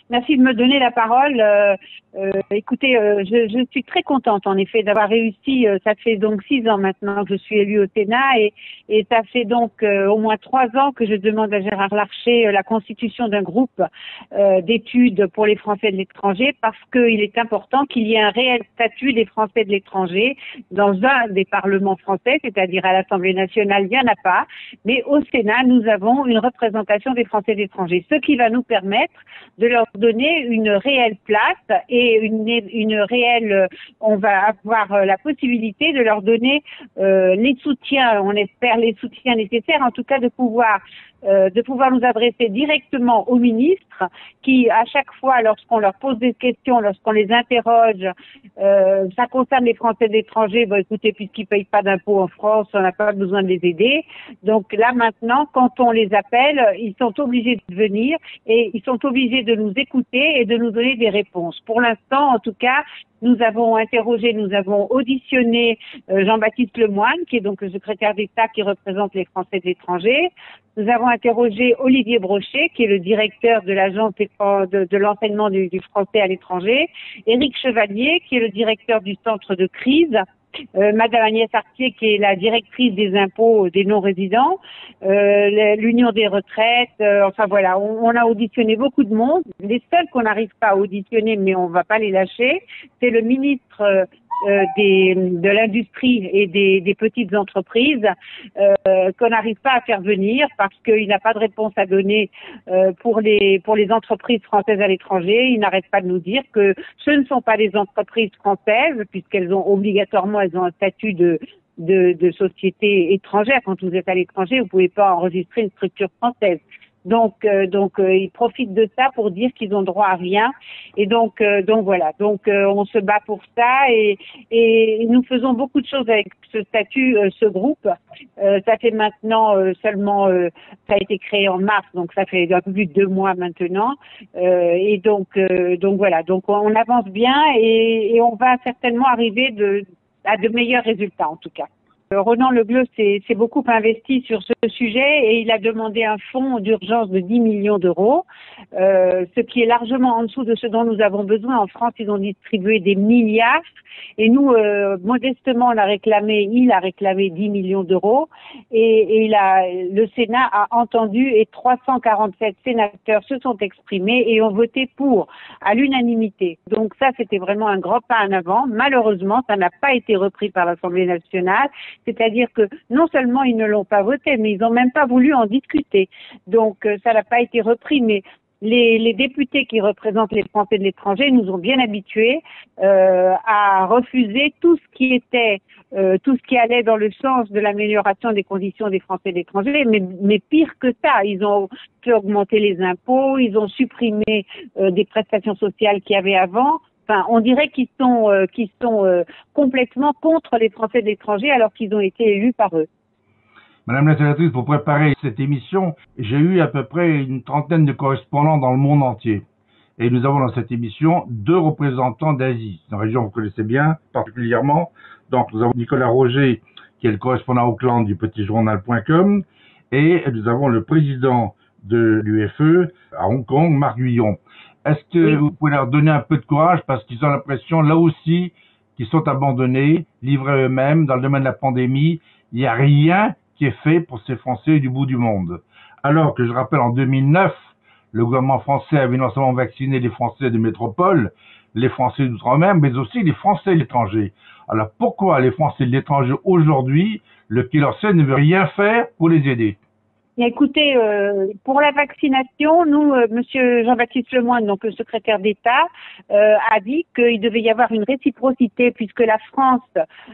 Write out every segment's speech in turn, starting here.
Merci de me donner la parole. Écoutez, je suis très contente en effet d'avoir réussi. Ça fait donc 6 ans maintenant que je suis élue au Sénat et ça fait donc au moins 3 ans que je demande à Gérard Larcher la constitution d'un groupe d'études pour les Français de l'étranger parce qu'il est important qu'il y ait un réel statut des Français de l'étranger dans un des parlements français, c'est-à-dire à l'Assemblée nationale, il n'y en a pas, mais au Sénat, nous avons une représentation des Français de l'étranger, ce qui va nous permettre de leur donner une réelle place et une réelle, on va avoir la possibilité de leur donner les soutiens, on espère les soutiens nécessaires, en tout cas de pouvoir nous adresser directement aux ministres qui, à chaque fois, lorsqu'on leur pose des questions, lorsqu'on les interroge, ça concerne les Français d'étrangers, bon écoutez, puisqu'ils payent pas d'impôts en France, on n'a pas besoin de les aider. Donc là, maintenant, quand on les appelle, ils sont obligés de venir et ils sont obligés de nous écouter et de nous donner des réponses. Pour l'instant, en tout cas, nous avons auditionné Jean-Baptiste Lemoyne, qui est donc le secrétaire d'État qui représente les Français de l'étranger. Nous avons interrogé Olivier Brochet, qui est le directeur de l'agence de l'enseignement du français à l'étranger, Éric Chevalier, qui est le directeur du centre de crise, Madame Agnès Artier, qui est la directrice des impôts des non-résidents, l'Union des retraites, enfin voilà, on a auditionné beaucoup de monde. Les seuls qu'on n'arrive pas à auditionner, mais on va pas les lâcher, c'est le ministre de l'industrie et des petites entreprises qu'on n'arrive pas à faire venir parce qu'il n'a pas de réponse à donner pour les entreprises françaises à l'étranger. Il n'arrête pas de nous dire que ce ne sont pas des entreprises françaises puisqu'elles ont obligatoirement un statut de société étrangère. Quand vous êtes à l'étranger, vous pouvez pas enregistrer une structure française. Donc ils profitent de ça pour dire qu'ils ont droit à rien et donc voilà. Donc on se bat pour ça et nous faisons beaucoup de choses avec ce statut, ce groupe. Ça fait maintenant seulement ça a été créé en mars, donc ça fait un peu plus de 2 mois maintenant. Et donc voilà. Donc on avance bien et on va certainement arriver à de meilleurs résultats en tout cas. Ronan Le Gleut s'est beaucoup investi sur ce sujet et il a demandé un fonds d'urgence de 10 millions d'euros, ce qui est largement en dessous de ce dont nous avons besoin. En France, ils ont distribué des milliards et nous, modestement, il a réclamé 10 millions d'euros et le Sénat a entendu et 347 sénateurs se sont exprimés et ont voté pour à l'unanimité. Donc ça, c'était vraiment un grand pas en avant. Malheureusement, ça n'a pas été repris par l'Assemblée nationale. C'est-à-dire que non seulement ils ne l'ont pas voté, mais ils n'ont même pas voulu en discuter. Donc ça n'a pas été repris, mais les députés qui représentent les Français de l'étranger nous ont bien habitués à refuser tout ce qui allait dans le sens de l'amélioration des conditions des Français de l'étranger, mais pire que ça, ils ont fait augmenter les impôts, ils ont supprimé des prestations sociales qu'il y avait avant. Enfin, on dirait qu'ils sont complètement contre les Français de l'étranger alors qu'ils ont été élus par eux. Madame la sénatrice, pour préparer cette émission, j'ai eu à peu près une trentaine de correspondants dans le monde entier. Et nous avons dans cette émission 2 représentants d'Asie, une région que vous connaissez bien, particulièrement. Donc nous avons Nicolas Roger, qui est le correspondant Auckland du petitjournal.com, et nous avons le président de l'UFE à Hong Kong, Marc Guyon. Est-ce que vous pouvez leur donner un peu de courage parce qu'ils ont l'impression, là aussi, qu'ils sont abandonnés, livrés eux-mêmes dans le domaine de la pandémie. Il n'y a rien qui est fait pour ces Français du bout du monde. Alors que je rappelle, en 2009, le gouvernement français avait non seulement vacciné les Français de métropole, les Français d'outre-mer, mais aussi les Français de l'étranger. Alors pourquoi les Français de l'étranger aujourd'hui, le Quai d'Orsay ne veut rien faire pour les aider? Écoutez, pour la vaccination, nous, Monsieur Jean-Baptiste Lemoyne, donc le secrétaire d'État, a dit qu'il devait y avoir une réciprocité puisque la France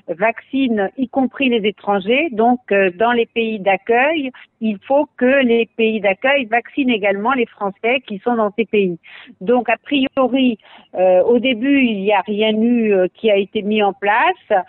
vaccine, y compris les étrangers. Donc, dans les pays d'accueil, il faut que les pays d'accueil vaccinent également les Français qui sont dans ces pays. Donc, a priori, au début, il n'y a rien eu qui a été mis en place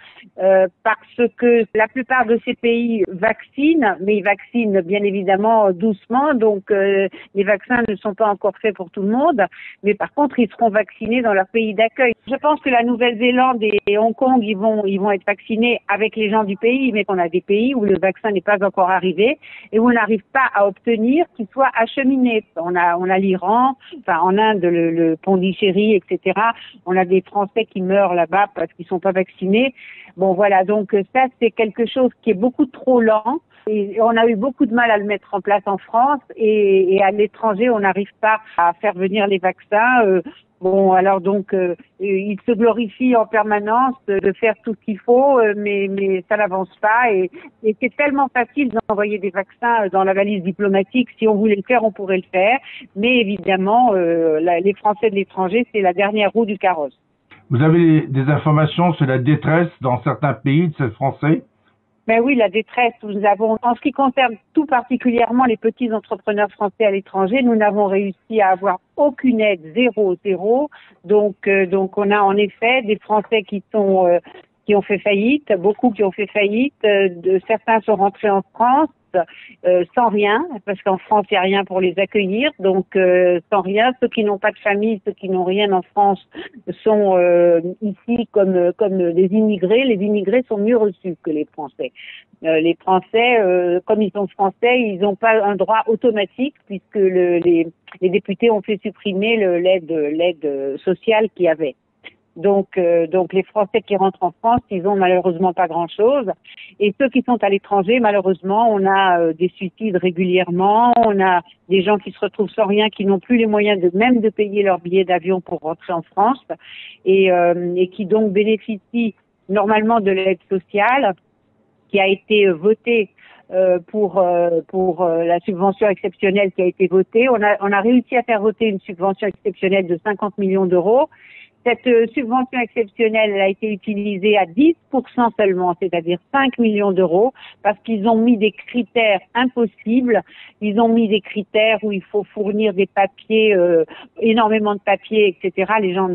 parce que la plupart de ces pays vaccinent, mais ils vaccinent bien évidemment doucement, donc les vaccins ne sont pas encore faits pour tout le monde, mais par contre ils seront vaccinés dans leur pays d'accueil. Je pense que la Nouvelle-Zélande et Hong Kong ils vont être vaccinés avec les gens du pays, mais qu'on a des pays où le vaccin n'est pas encore arrivé et où on n'arrive pas à obtenir qu'ils soient acheminés. On a l'Iran, enfin en Inde le Pondichéry, etc. On a des Français qui meurent là-bas parce qu'ils sont pas vaccinés. Bon voilà, donc ça c'est quelque chose qui est beaucoup trop lent. Et on a eu beaucoup de mal à le mettre en place en France et à l'étranger, on n'arrive pas à faire venir les vaccins. Bon, alors donc, il se glorifie en permanence de faire tout ce qu'il faut, mais ça n'avance pas. Et c'est tellement facile d'envoyer des vaccins dans la valise diplomatique. Si on voulait le faire, on pourrait le faire. Mais évidemment, les Français de l'étranger, c'est la dernière roue du carrosse. Vous avez des informations sur la détresse dans certains pays de ces Français? Ben oui, la détresse, nous avons, en ce qui concerne tout particulièrement les petits entrepreneurs français à l'étranger, nous n'avons réussi à avoir aucune aide, zéro. Donc on a en effet des Français qui ont fait faillite, beaucoup qui ont fait faillite, certains sont rentrés en France, sans rien, parce qu'en France, il n'y a rien pour les accueillir, donc sans rien. Ceux qui n'ont pas de famille, ceux qui n'ont rien en France sont ici comme des immigrés. Les immigrés sont mieux reçus que les Français. Les Français, comme ils sont français, ils n'ont pas un droit automatique puisque les députés ont fait supprimer l'aide sociale qu'il y avait. Donc les Français qui rentrent en France, ils ont malheureusement pas grand-chose. Et ceux qui sont à l'étranger, malheureusement, on a des suicides régulièrement, on a des gens qui se retrouvent sans rien, qui n'ont plus les moyens de payer leur billet d'avion pour rentrer en France, et qui donc bénéficient normalement de l'aide sociale qui a été votée pour la subvention exceptionnelle qui a été votée. On a réussi à faire voter une subvention exceptionnelle de 50 millions d'euros. Cette subvention exceptionnelle elle a été utilisée à 10% seulement, c'est-à-dire 5 millions d'euros, parce qu'ils ont mis des critères impossibles. Ils ont mis des critères où il faut fournir des papiers, énormément de papiers, etc. Les gens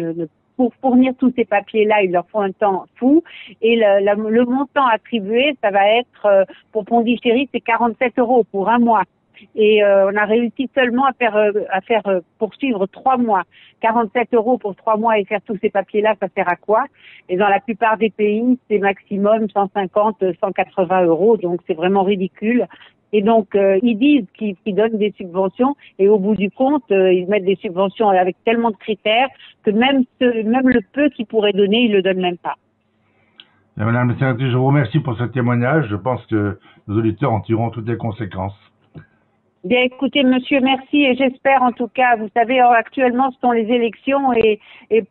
pour fournir tous ces papiers-là, il leur faut un temps fou. Et le montant attribué, ça va être, pour Pondichéry, c'est 47 euros pour un mois. Et on a réussi seulement à faire poursuivre 3 mois. 47 euros pour 3 mois et faire tous ces papiers-là, ça sert à quoi? Et dans la plupart des pays, c'est maximum 150, 180 euros, donc c'est vraiment ridicule. Et donc, ils disent qu'ils donnent des subventions et au bout du compte, ils mettent des subventions avec tellement de critères que même le peu qu'ils pourraient donner, ils le donnent même pas. Madame la sénatrice, je vous remercie pour ce témoignage. Je pense que nos auditeurs en tireront toutes les conséquences. Bien, écoutez, monsieur, merci et j'espère en tout cas, vous savez, actuellement ce sont les élections et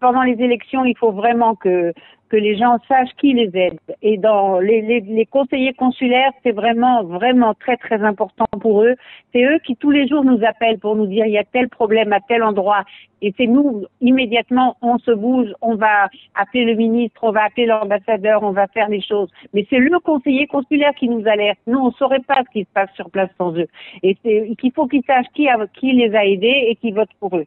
pendant les élections, il faut vraiment que les gens sachent qui les aide. Et dans les conseillers consulaires, c'est vraiment très très important pour eux. C'est eux qui tous les jours nous appellent pour nous dire il y a tel problème à tel endroit. Et c'est nous, immédiatement, on se bouge, on va appeler le ministre, on va appeler l'ambassadeur, on va faire les choses. Mais c'est le conseiller consulaire qui nous alerte. Nous, on ne saurait pas ce qui se passe sur place sans eux. Et qu'il faut qu'ils sachent qui les a aidés et qui vote pour eux.